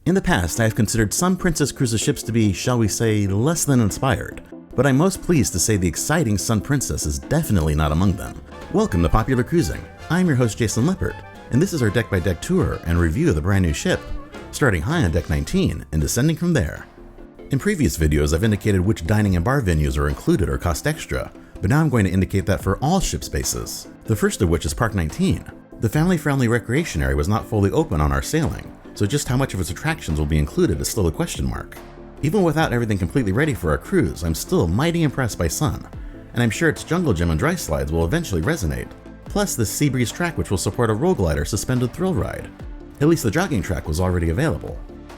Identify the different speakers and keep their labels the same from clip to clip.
Speaker 1: In the past, I have considered some Princess Cruises ships to be, shall we say, less than inspired, but I'm most pleased to say the exciting Sun Princess is definitely not among them. Welcome to Popular Cruising. I'm your host Jason Lippert, and this is our deck-by-deck tour and review of the brand new ship, starting high on deck 19 and descending from there. In previous videos, I've indicated which dining and bar venues are included or cost extra, but now I'm going to indicate that for all ship spaces, the first of which is Park 19. The family-friendly recreation area was not fully open on our sailing, so just how much of its attractions will be included is still a question mark. Even without everything completely ready for our cruise, I'm still mighty impressed by Sun, and I'm sure its jungle gym and dry slides will eventually resonate, plus this sea breeze track which will support a roll glider suspended thrill ride. At least the jogging track was already available.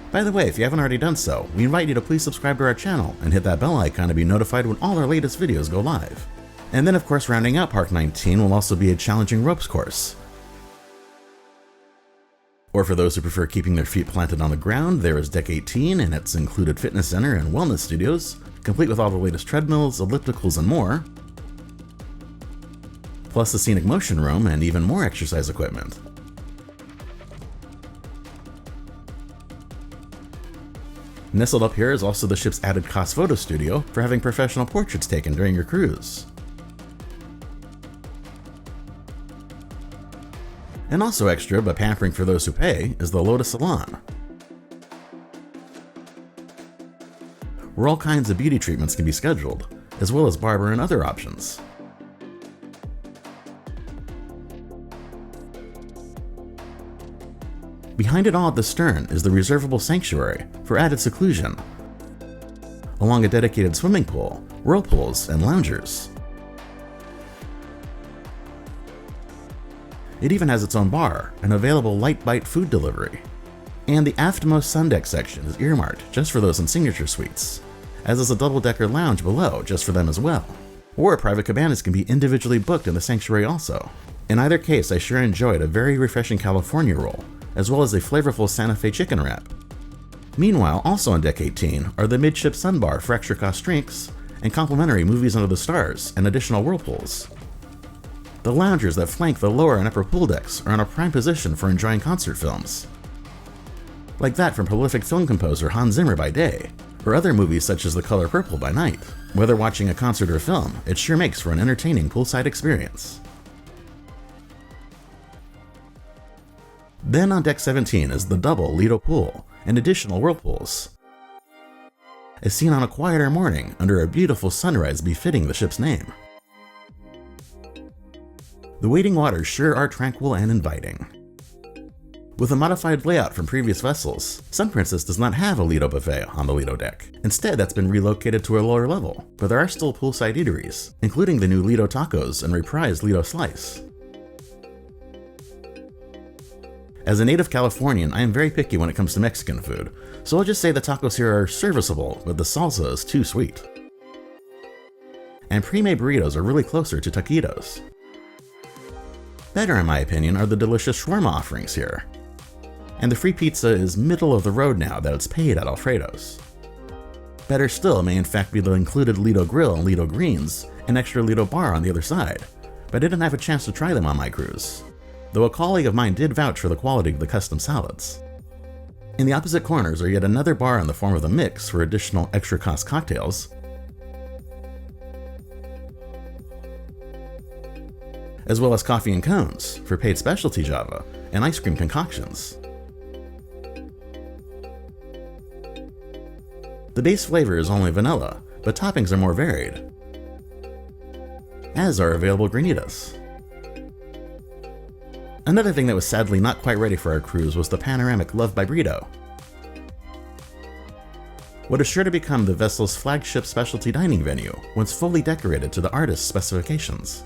Speaker 1: By the way, if you haven't already done so, we invite you to please subscribe to our channel and hit that bell icon to be notified when all our latest videos go live. And then of course rounding out Park 19 will also be a challenging ropes course. Or for those who prefer keeping their feet planted on the ground, there is Deck 18 and its included fitness center and wellness studios, complete with all the latest treadmills, ellipticals, and more. Plus the scenic motion room and even more exercise equipment. Nestled up here is also the ship's added cost photo studio for having professional portraits taken during your cruise. And also extra, but pampering for those who pay, is the Lotus Salon, where all kinds of beauty treatments can be scheduled, as well as barber and other options. Behind it all at the stern is the reservable sanctuary for added seclusion, along a dedicated swimming pool, whirlpools, and loungers. It even has its own bar and available light bite food delivery. And the aftmost sun deck section is earmarked just for those in signature suites, as is a double-decker lounge below just for them as well. Or private cabanas can be individually booked in the sanctuary also. In either case, I sure enjoyed a very refreshing California roll, as well as a flavorful Santa Fe chicken wrap. Meanwhile, also on Deck 18 are the midship sun bar for extra cost drinks, and complimentary movies under the stars and additional whirlpools. The loungers that flank the lower and upper pool decks are in a prime position for enjoying concert films, like that from prolific film composer Hans Zimmer by day, or other movies such as The Color Purple by night. Whether watching a concert or film, it sure makes for an entertaining poolside experience. Then on Deck 17 is the double Lido pool and additional whirlpools, as seen on a quieter morning under a beautiful sunrise befitting the ship's name. The waiting waters sure are tranquil and inviting. With a modified layout from previous vessels, Sun Princess does not have a Lido buffet on the Lido deck. Instead, that's been relocated to a lower level, but there are still poolside eateries, including the new Lido tacos and reprised Lido slice. As a native Californian, I am very picky when it comes to Mexican food, so I'll just say the tacos here are serviceable, but the salsa is too sweet. And pre-made burritos are really closer to taquitos. Better in my opinion are the delicious shawarma offerings here. And the free pizza is middle of the road now that it's paid at Alfredo's. Better still may in fact be the included Lido grill and Lido greens, and extra Lido bar on the other side, but I didn't have a chance to try them on my cruise, though a colleague of mine did vouch for the quality of the custom salads. In the opposite corners are yet another bar in the form of the mix for additional extra cost cocktails, as well as coffee and cones for paid specialty java and ice cream concoctions. The base flavor is only vanilla, but toppings are more varied, as are available granitas. Another thing that was sadly not quite ready for our cruise was the panoramic Love by Britto, what is sure to become the vessel's flagship specialty dining venue once fully decorated to the artist's specifications.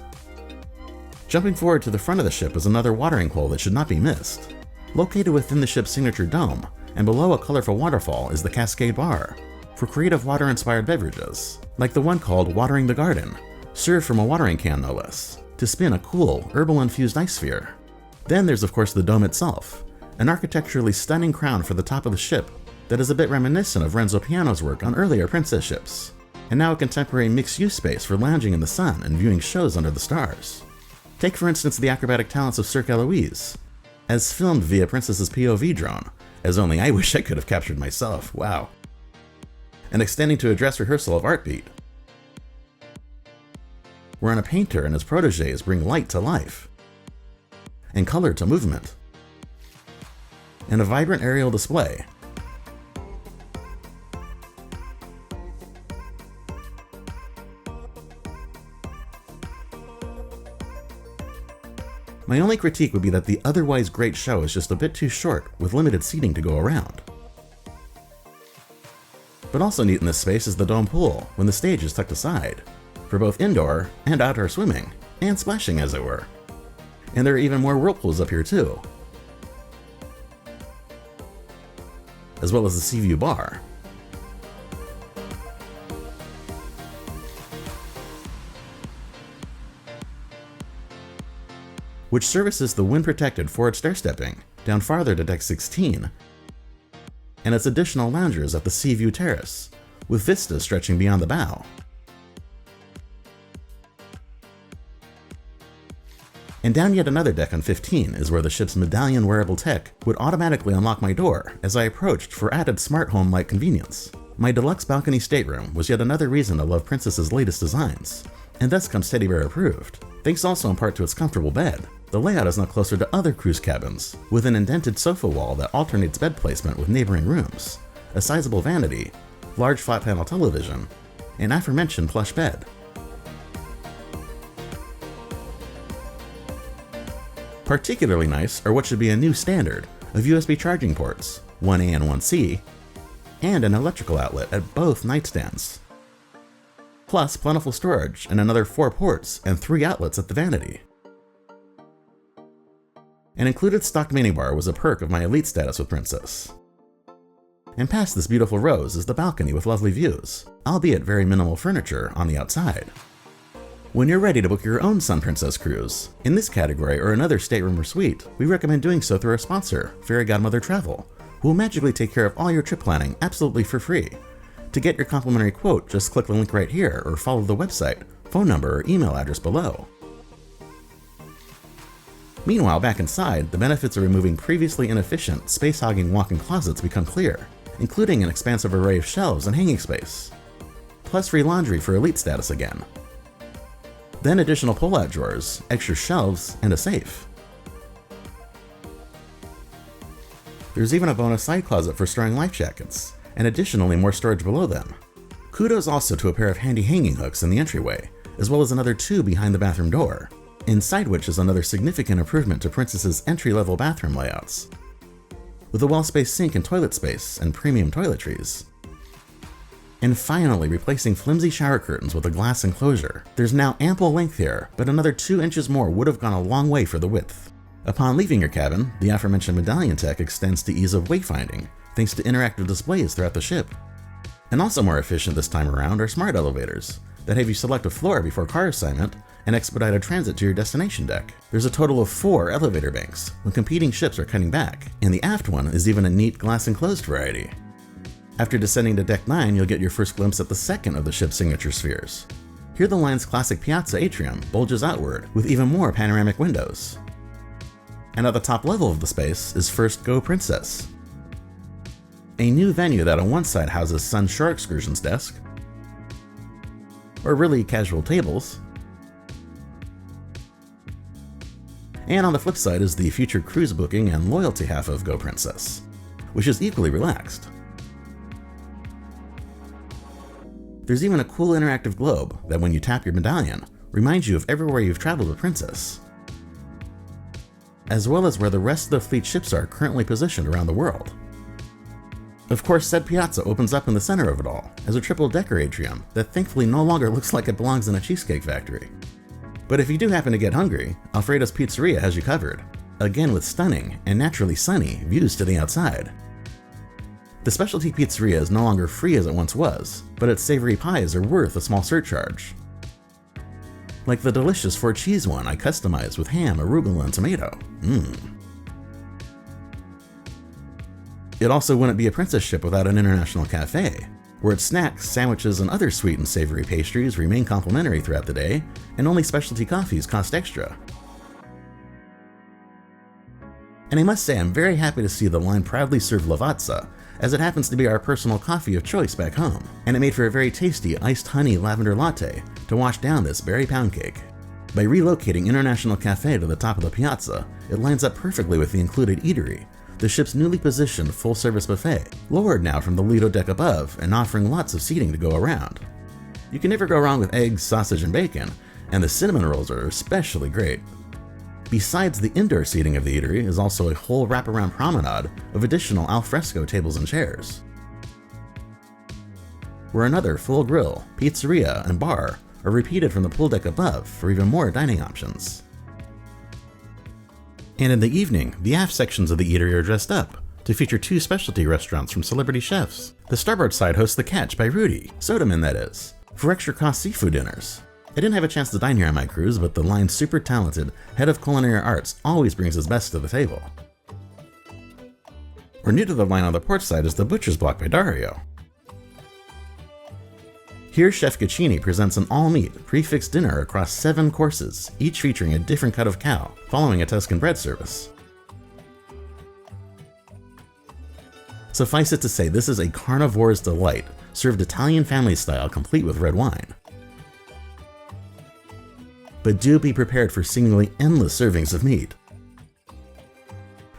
Speaker 1: Jumping forward to the front of the ship is another watering hole that should not be missed. Located within the ship's signature dome, and below a colorful waterfall is the Cascade bar, for creative water-inspired beverages, like the one called Watering the Garden, served from a watering can no less, to spin a cool, herbal-infused ice sphere. Then there's of course the dome itself, an architecturally stunning crown for the top of the ship that is a bit reminiscent of Renzo Piano's work on earlier princess ships, and now a contemporary mixed-use space for lounging in the sun and viewing shows under the stars. Take for instance the acrobatic talents of Cirque Eloise, as filmed via Princess's POV drone, as only I wish I could have captured myself, wow. And extending to a dress rehearsal of Art Beat, wherein a painter and his protégés bring light to life, and color to movement, and a vibrant aerial display. My only critique would be that the otherwise great show is just a bit too short, with limited seating to go around. But also neat in this space is the dome pool, when the stage is tucked aside, for both indoor and outdoor swimming, and splashing as it were. And there are even more whirlpools up here too, as well as the sea view bar. Which services the wind-protected forward stair-stepping down farther to deck 16, and its additional loungers at the sea view terrace, with vistas stretching beyond the bow. And down yet another deck on 15 is where the ship's medallion wearable tech would automatically unlock my door as I approached for added smart home-like convenience. My deluxe balcony stateroom was yet another reason to love Princess's latest designs, and thus comes Teddy Bear approved, thanks also in part to its comfortable bed. The layout is now closer to other cruise cabins, with an indented sofa wall that alternates bed placement with neighboring rooms, a sizable vanity, large flat panel television, and aforementioned plush bed. Particularly nice are what should be a new standard of USB charging ports, 1A and 1C, and an electrical outlet at both nightstands. Plus plentiful storage and another 4 ports and 3 outlets at the vanity. An included stock minibar was a perk of my elite status with Princess. And past this beautiful rose is the balcony with lovely views, albeit very minimal furniture on the outside. When you're ready to book your own Sun Princess cruise, in this category or another stateroom or suite, we recommend doing so through our sponsor, Fairy Godmother Travel, who will magically take care of all your trip planning absolutely for free. To get your complimentary quote, just click the link right here or follow the website, phone number, or email address below. Meanwhile, back inside, the benefits of removing previously inefficient, space-hogging walk-in closets become clear, including an expansive array of shelves and hanging space, plus free laundry for elite status again. Then additional pull-out drawers, extra shelves, and a safe. There's even a bonus side closet for storing life jackets, and additionally more storage below them. Kudos also to a pair of handy hanging hooks in the entryway, as well as another 2 behind the bathroom door, inside which is another significant improvement to Princess's entry-level bathroom layouts, with a well-spaced sink and toilet space and premium toiletries. And finally, replacing flimsy shower curtains with a glass enclosure. There's now ample length here, but another 2 inches more would have gone a long way for the width. Upon leaving your cabin, the aforementioned medallion tech extends to ease of wayfinding, thanks to interactive displays throughout the ship. And also more efficient this time around are smart elevators that have you select a floor before car assignment and expedited transit to your destination deck. There's a total of 4 elevator banks when competing ships are cutting back, and the aft one is even a neat glass enclosed variety. After descending to deck 9, you'll get your first glimpse at the second of the ship's signature spheres. Here the line's classic Piazza atrium bulges outward with even more panoramic windows. And at the top level of the space is First Go Princess, a new venue that on one side houses Sun Shore Excursion's desk, or really casual tables, and on the flip side is the future cruise booking and loyalty half of Go Princess, which is equally relaxed. There's even a cool interactive globe that when you tap your medallion, reminds you of everywhere you've traveled with Princess, as well as where the rest of the fleet ships are currently positioned around the world. Of course, said Piazza opens up in the center of it all as a triple-decker atrium that thankfully no longer looks like it belongs in a cheesecake factory. But if you do happen to get hungry, Alfredo's Pizzeria has you covered, again with stunning and naturally sunny views to the outside. The specialty pizzeria is no longer free as it once was, but its savory pies are worth a small surcharge. Like the delicious 4-cheese one I customized with ham, arugula, and tomato. It also wouldn't be a Princess ship without an international cafe, where its snacks, sandwiches, and other sweet and savory pastries remain complimentary throughout the day, and only specialty coffees cost extra. And I must say I'm very happy to see the line proudly serve Lavazza, as it happens to be our personal coffee of choice back home, and it made for a very tasty iced honey lavender latte to wash down this berry pound cake. By relocating International Cafe to the top of the Piazza, it lines up perfectly with the included Eatery, the ship's newly positioned full-service buffet, lowered now from the Lido deck above and offering lots of seating to go around. You can never go wrong with eggs, sausage, and bacon, and the cinnamon rolls are especially great. Besides the indoor seating of the Eatery is also a whole wraparound promenade of additional alfresco tables and chairs, where another full grill, pizzeria, and bar are repeated from the pool deck above for even more dining options. And in the evening, the aft sections of the Eatery are dressed up to feature 2 specialty restaurants from celebrity chefs. The starboard side hosts The Catch by Rudi, Sodaman that is, for extra cost seafood dinners. I didn't have a chance to dine here on my cruise, but the line's super talented head of culinary arts always brings his best to the table. We're new to the line on the port side is the Butcher's Block by Dario. Here, Chef Gaccini presents an all-meat, prefixed dinner across 7 courses, each featuring a different cut of cow, following a Tuscan bread service. Suffice it to say, this is a carnivore's delight, served Italian family style complete with red wine. But do be prepared for seemingly endless servings of meat.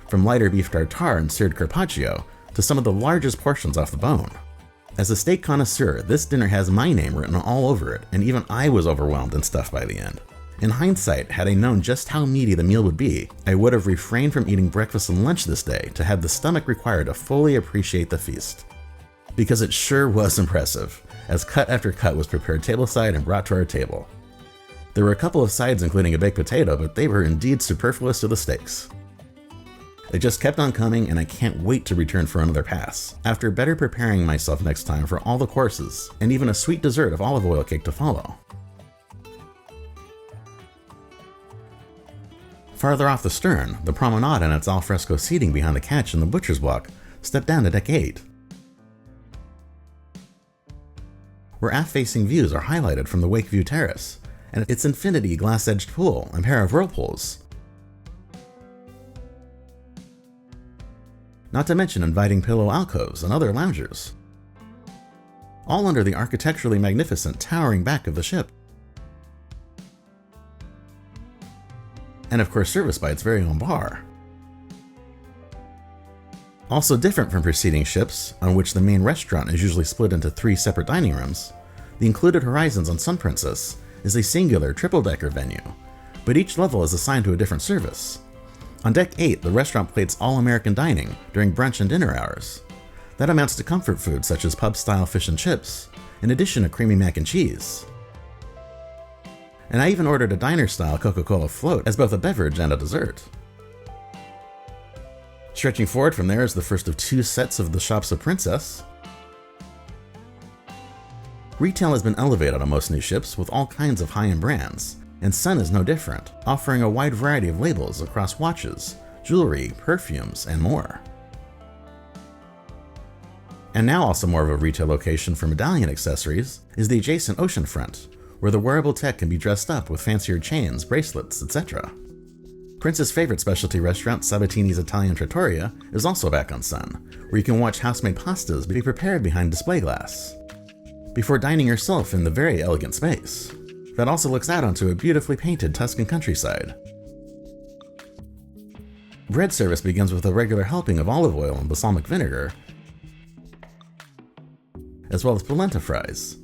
Speaker 1: From lighter beef tartare and seared carpaccio, to some of the largest portions off the bone. As a steak connoisseur, this dinner has my name written all over it, and even I was overwhelmed and stuffed by the end. In hindsight, had I known just how meaty the meal would be, I would have refrained from eating breakfast and lunch this day to have the stomach required to fully appreciate the feast. Because it sure was impressive, as cut after cut was prepared tableside and brought to our table. There were a couple of sides including a baked potato, but they were indeed superfluous to the steaks. They just kept on coming, and I can't wait to return for another pass, after better preparing myself next time for all the courses, and even a sweet dessert of olive oil cake to follow. Farther off the stern, the Promenade and its alfresco seating behind the Catch in the Butcher's Block step down to deck 8, where aft-facing views are highlighted from the Wakeview Terrace, and its infinity glass-edged pool and pair of whirlpools. Not to mention inviting pillow alcoves and other loungers, all under the architecturally magnificent towering back of the ship. And of course serviced by its very own bar. Also different from preceding ships, on which the main restaurant is usually split into 3 separate dining rooms, the included Horizons on Sun Princess is a singular triple-decker venue, but each level is assigned to a different service. On Deck 8, the restaurant plates all-American dining during brunch and dinner hours. That amounts to comfort food such as pub-style fish and chips, in addition to creamy mac and cheese. And I even ordered a diner-style Coca-Cola float as both a beverage and a dessert. Stretching forward from there is the first of 2 sets of the Shops of Princess. Retail has been elevated on most new ships with all kinds of high-end brands, and Sun is no different, offering a wide variety of labels across watches, jewelry, perfumes, and more. And now also more of a retail location for medallion accessories is the adjacent OceanFront, where the wearable tech can be dressed up with fancier chains, bracelets, etc. Prince's favorite specialty restaurant, Sabatini's Italian Trattoria, is also back on Sun, where you can watch house-made pastas be prepared behind display glass, before dining yourself in the very elegant space that also looks out onto a beautifully painted Tuscan countryside. Bread service begins with a regular helping of olive oil and balsamic vinegar, as well as polenta fries.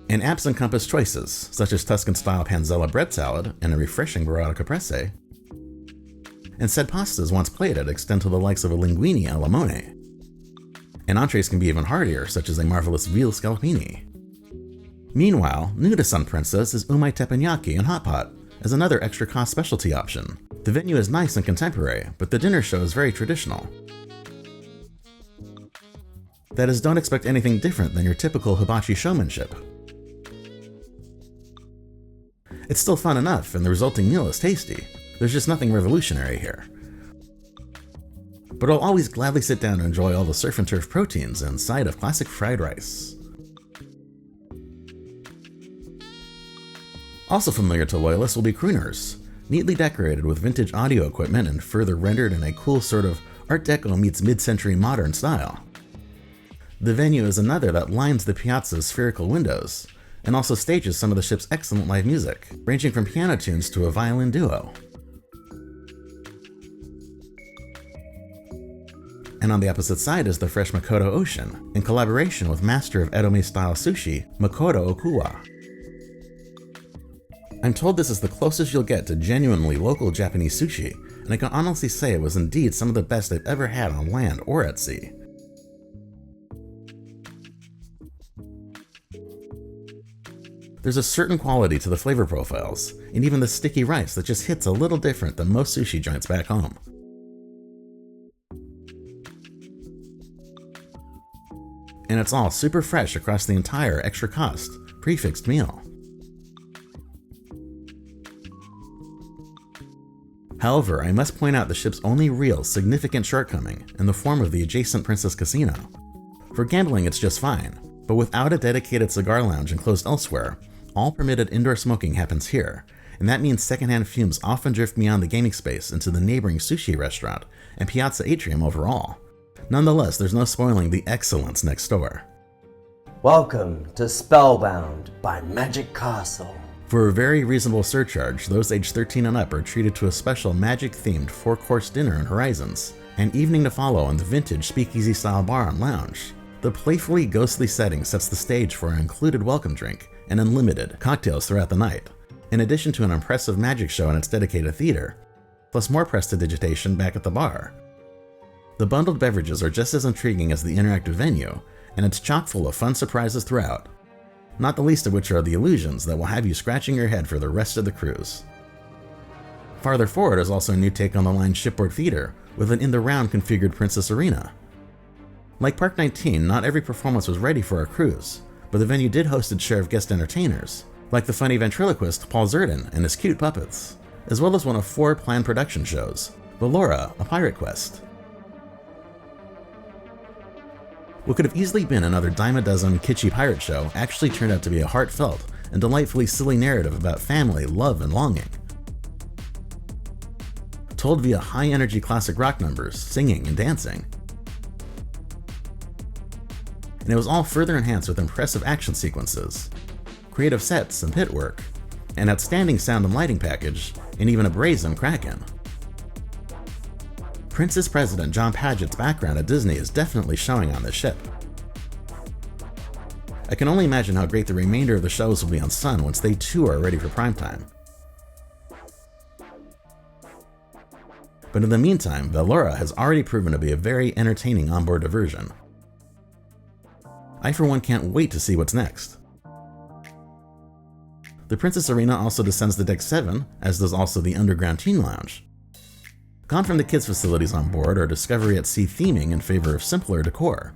Speaker 1: And apps encompass choices, such as Tuscan-style panzella bread salad and a refreshing burrata caprese. And said pastas once plated extend to the likes of a linguine alla limone. And entrees can be even heartier, such as a marvelous veal scallopini. Meanwhile, new to Sun Princess is Umai Teppanyaki and Hot Pot, as another extra cost specialty option. The venue is nice and contemporary, but the dinner show is very traditional. That is, don't expect anything different than your typical hibachi showmanship. It's still fun enough, and the resulting meal is tasty. There's just nothing revolutionary here. But I'll always gladly sit down and enjoy all the surf and turf proteins and side of classic fried rice. Also familiar to loyalists will be Crooners, neatly decorated with vintage audio equipment and further rendered in a cool sort of Art Deco meets mid-century modern style. The venue is another that lines the Piazza's spherical windows, and also stages some of the ship's excellent live music, ranging from piano tunes to a violin duo. And on the opposite side is the fresh Makoto Ocean, in collaboration with master of Edome-style sushi, Makoto Okuwa. I'm told this is the closest you'll get to genuinely local Japanese sushi, and I can honestly say it was indeed some of the best I've ever had on land or at sea. There's a certain quality to the flavor profiles, and even the sticky rice that just hits a little different than most sushi joints back home. And it's all super fresh across the entire extra cost, prefixed meal. However, I must point out the ship's only real significant shortcoming in the form of the adjacent Princess Casino. For gambling it's just fine, but without a dedicated cigar lounge enclosed elsewhere, all permitted indoor smoking happens here, and that means secondhand fumes often drift beyond the gaming space into the neighboring sushi restaurant and Piazza Atrium overall. Nonetheless, there's no spoiling the excellence next door.
Speaker 2: Welcome to Spellbound by Magic Castle.
Speaker 1: For a very reasonable surcharge, those aged 13 and up are treated to a special magic-themed 4-course dinner in Horizons, and evening to follow in the vintage speakeasy-style bar and lounge. The playfully ghostly setting sets the stage for an included welcome drink and unlimited cocktails throughout the night, in addition to an impressive magic show in its dedicated theater, plus more prestidigitation back at the bar. The bundled beverages are just as intriguing as the interactive venue, and it's chock full of fun surprises throughout, not the least of which are the illusions that will have you scratching your head for the rest of the cruise. Farther forward is also a new take on the line's shipboard theater, with an in-the-round configured Princess Arena. Like Park 19, not every performance was ready for our cruise, but the venue did host its share of guest entertainers, like the funny ventriloquist Paul Zerdin and his cute puppets, as well as one of 4 planned production shows, Valora, a Pirate Quest. What could have easily been another dime a dozen kitschy pirate show actually turned out to be a heartfelt and delightfully silly narrative about family, love, and longing. Told via high-energy classic rock numbers, singing, and dancing. And it was all further enhanced with impressive action sequences, creative sets and pit work, an outstanding sound and lighting package, and even a brazen Kraken. Princess President John Paget's background at Disney is definitely showing on this ship. I can only imagine how great the remainder of the shows will be on Sun once they too are ready for primetime. But in the meantime, Valora has already proven to be a very entertaining onboard diversion. I for one can't wait to see what's next. The Princess Arena also descends to Deck 7, as does also the Underground Teen Lounge. Gone from the kids' facilities on board are Discovery at Sea theming in favor of simpler decor.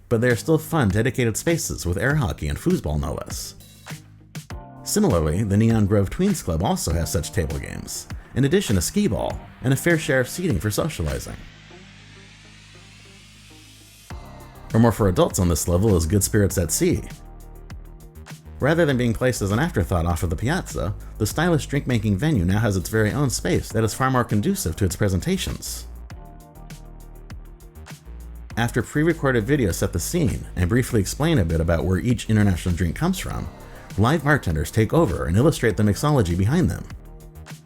Speaker 1: But they are still fun, dedicated spaces with air hockey and foosball no less. Similarly, the Neon Grove Tweens Club also has such table games, in addition to skee ball and a fair share of seating for socializing. Or more for adults on this level is Good Spirits at Sea. Rather than being placed as an afterthought off of the Piazza, the stylish drink-making venue now has its very own space that is far more conducive to its presentations. After pre-recorded videos set the scene and briefly explain a bit about where each international drink comes from, live bartenders take over and illustrate the mixology behind them.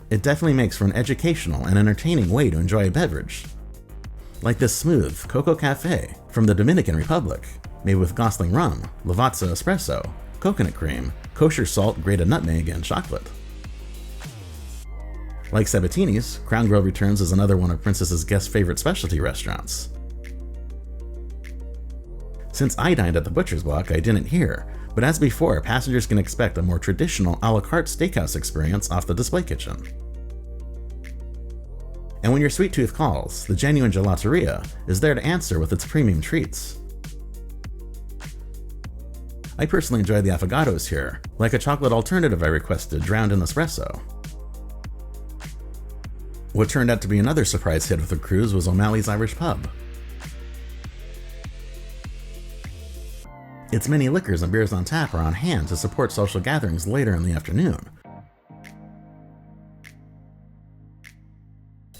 Speaker 1: It definitely makes for an educational and entertaining way to enjoy a beverage. Like this smooth Coco Cafe from the Dominican Republic, made with Gosling rum, Lavazza espresso, coconut cream, kosher salt, grated nutmeg, and chocolate. Like Sabatini's, Crown Grill returns as another one of Princess's guest favorite specialty restaurants. Since I dined at the Butcher's Block, I didn't hear, but as before, passengers can expect a more traditional a la carte steakhouse experience off the display kitchen. And when your sweet tooth calls, the genuine Gelateria is there to answer with its premium treats. I personally enjoy the affogatos here, like a chocolate alternative I requested drowned in espresso. What turned out to be another surprise hit of the cruise was O'Malley's Irish Pub. Its many liquors and beers on tap are on hand to support social gatherings later in the afternoon.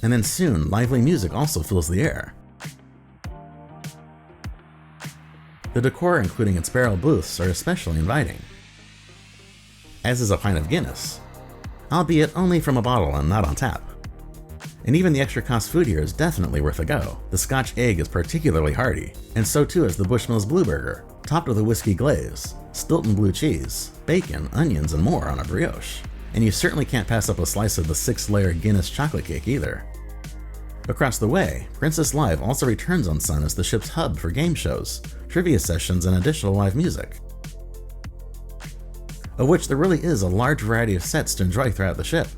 Speaker 1: and then soon lively music also fills the air. The decor, including its barrel booths, are especially inviting, as is a pint of Guinness, albeit only from a bottle and not on tap. And even the extra cost food here is definitely worth a go. The Scotch egg is particularly hearty, and so too is the Bushmills Blue Burger, topped with a whiskey glaze, Stilton blue cheese, bacon, onions, and more on a brioche. And you certainly can't pass up a slice of the 6-layer Guinness chocolate cake either. Across the way, Princess Live also returns on Sun as the ship's hub for game shows, trivia sessions, and additional live music, of which there really is a large variety of sets to enjoy throughout the ship.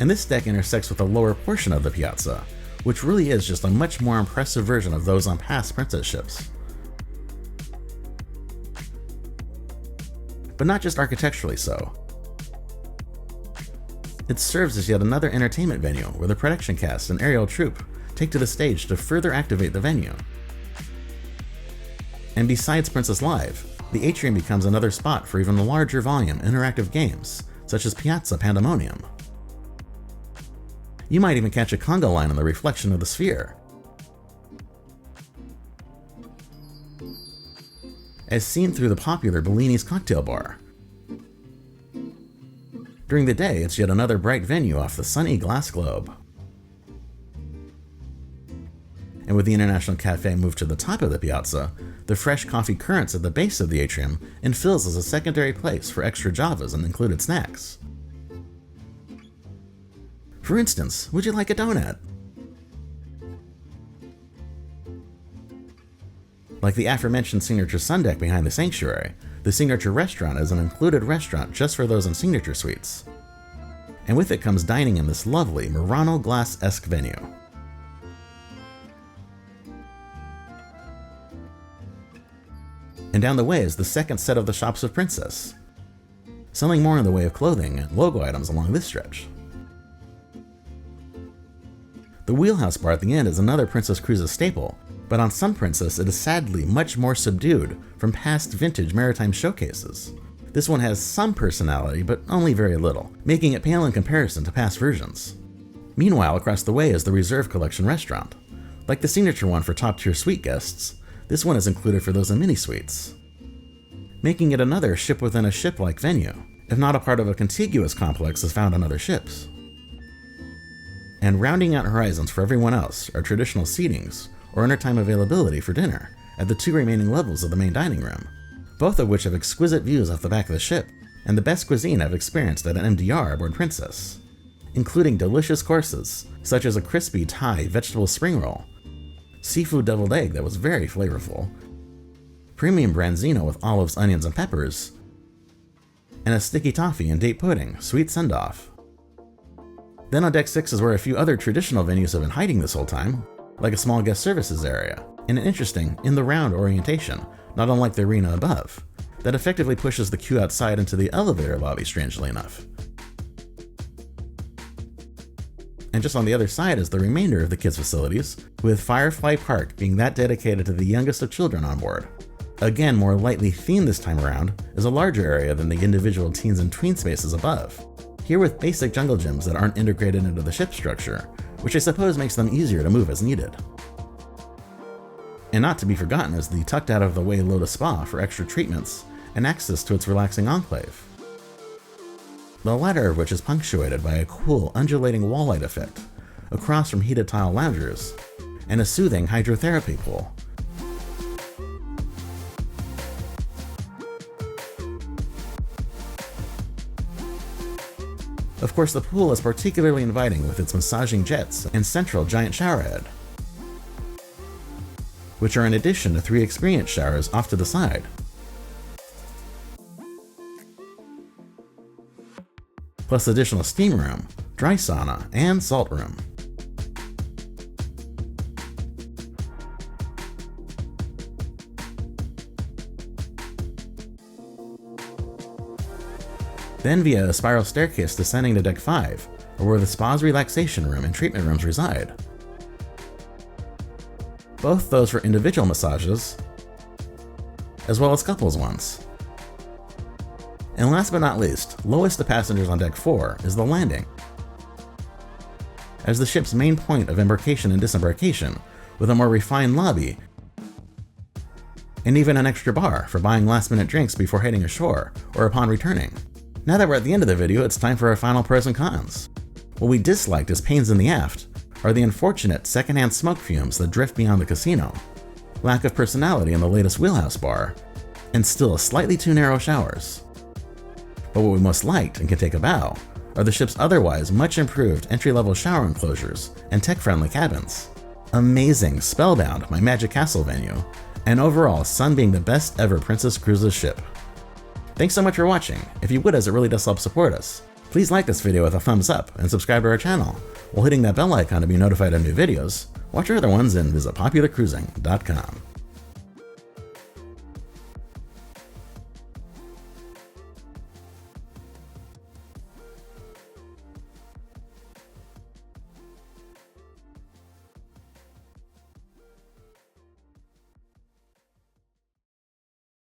Speaker 1: And this deck intersects with the lower portion of the Piazza, which really is just a much more impressive version of those on past Princess ships. But not just architecturally so. It serves as yet another entertainment venue where the production cast and aerial troupe take to the stage to further activate the venue. And besides Princess Live, the Atrium becomes another spot for even larger volume interactive games, such as Piazza Pandemonium. You might even catch a conga line on the reflection of the sphere. As seen through the popular Bellini's cocktail bar. During the day, it's yet another bright venue off the sunny glass globe. And with the International Cafe moved to the top of the Piazza, the fresh coffee currents at the base of the atrium infills as a secondary place for extra javas and included snacks. For instance, would you like a donut? Like the aforementioned signature sun deck behind the sanctuary, the signature restaurant is an included restaurant just for those in signature suites. And with it comes dining in this lovely Murano glass-esque venue. And down the way is the second set of the Shops of Princess, selling more in the way of clothing and logo items along this stretch. The Wheelhouse Bar at the end is another Princess Cruises staple, but on Sun Princess it is sadly much more subdued from past vintage maritime showcases. This one has some personality, but only very little, making it pale in comparison to past versions. Meanwhile, across the way is the Reserve Collection restaurant. Like the signature one for top-tier suite guests, this one is included for those in mini-suites, making it another ship-within-a-ship-like venue, if not a part of a contiguous complex as found on other ships. And rounding out horizons for everyone else are traditional seatings or intertime availability for dinner at the 2 remaining levels of the main dining room, both of which have exquisite views off the back of the ship and the best cuisine I've experienced at an MDR aboard Princess, including delicious courses such as a crispy Thai vegetable spring roll, seafood deviled egg that was very flavorful, premium branzino with olives, onions, and peppers, and a sticky toffee and date pudding, sweet send-off. Then on Deck 6 is where a few other traditional venues have been hiding this whole time, like a small guest services area, and an interesting, in-the-round orientation, not unlike the arena above, that effectively pushes the queue outside into the elevator lobby, strangely enough. And just on the other side is the remainder of the kids' facilities, with Firefly Park being that dedicated to the youngest of children on board. Again, more lightly themed this time around, is a larger area than the individual teens and tween spaces above. Here with basic jungle gyms that aren't integrated into the ship structure, which I suppose makes them easier to move as needed. And not to be forgotten is the tucked out of the way Lotus Spa for extra treatments and access to its relaxing enclave, the latter of which is punctuated by a cool undulating wall light effect across from heated tile loungers and a soothing hydrotherapy pool. Of course, the pool is particularly inviting with its massaging jets and central giant showerhead, which are in addition to 3 experience showers off to the side. Plus additional steam room, dry sauna, and salt room. Then via a spiral staircase descending to Deck 5, or where the spa's relaxation room and treatment rooms reside. Both those for individual massages, as well as couples ones. And last but not least, lowest to passengers on Deck 4 is the landing, as the ship's main point of embarkation and disembarkation, with a more refined lobby and even an extra bar for buying last-minute drinks before heading ashore or upon returning. Now that we're at the end of the video, it's time for our final pros and cons. What we disliked as pains in the aft are the unfortunate secondhand smoke fumes that drift beyond the casino, lack of personality in the latest wheelhouse bar, and still slightly too narrow showers. But what we most liked and can take a bow are the ship's otherwise much improved entry-level shower enclosures and tech-friendly cabins, amazing Spellbound, my Magic Castle venue, and overall Sun being the best ever Princess Cruises ship. Thanks so much for watching. If you would, as it really does help support us, please like this video with a thumbs up and subscribe to our channel while hitting that bell icon to be notified of new videos. Watch our other ones and visit popularcruising.com.